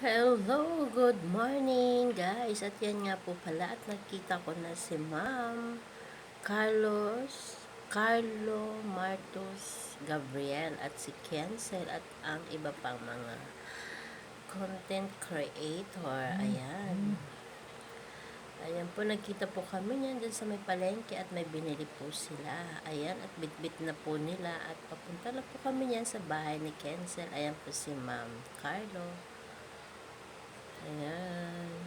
Hello, good morning guys. At yan nga po pala at nakita ko na si Ma'am Carlo Martos Gabriel at si Kensel at ang iba pang mga content creator. Ayan. Ayan po, nagkita po kami niyan dyan sa may palengke at may binili po sila. Ayan, at bitbit na po nila at papunta na po kami niyan sa bahay ni Kensel. Ayan po si Ma'am Carlo. Ayan.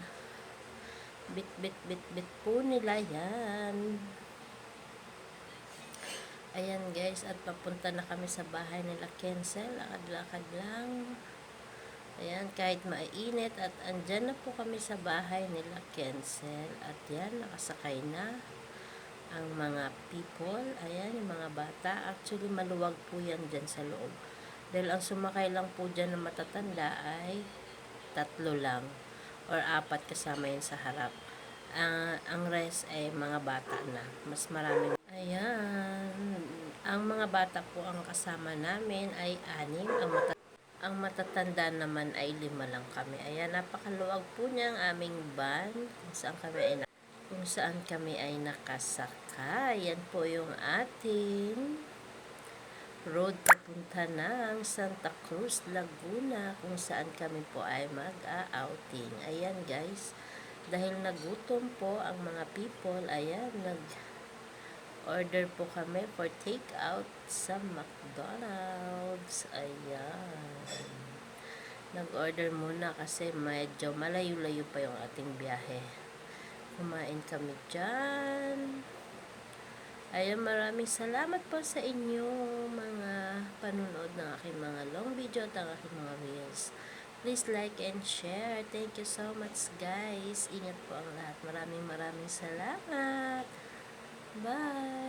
Bit po nila yan. Ayan guys, at papunta na kami sa bahay nila Kensel. Lakad-lakad lang. Ayan, kahit mainit at andyan na po kami sa bahay nila Kensel. At yan, nakasakay na ang mga people. Ayan, yung mga bata. Actually, maluwag po yan dyan sa loob. Dahil ang sumakay lang po dyan ng matatanda ay 3 lang or 4 kasama yun sa harap. Ang rest ay mga bata na. Mas maraming. Ayan. Ang mga bata po ang kasama namin ay 6. Ang matatanda naman ay 5 lang kami. Ayan, napakaluwag po niya ang aming van kung saan kami ay nakasakay. Yan po yung ating road papunta ng Santa Cruz, Laguna, kung saan kami po ay mag-outing. Ayan guys, dahil nagutom po ang mga people, ayan, nag-order po kami for take-out sa McDonald's. Ayan. Nag-order muna kasi medyo malayo-layo pa yung ating biyahe. Kumain kami dyan. Ayan, maraming salamat po sa inyong mga panunood ng aking mga long video at ang aking mga reels. Please like and share. Thank you so much guys. Ingat po ang lahat. Maraming salamat. Bye!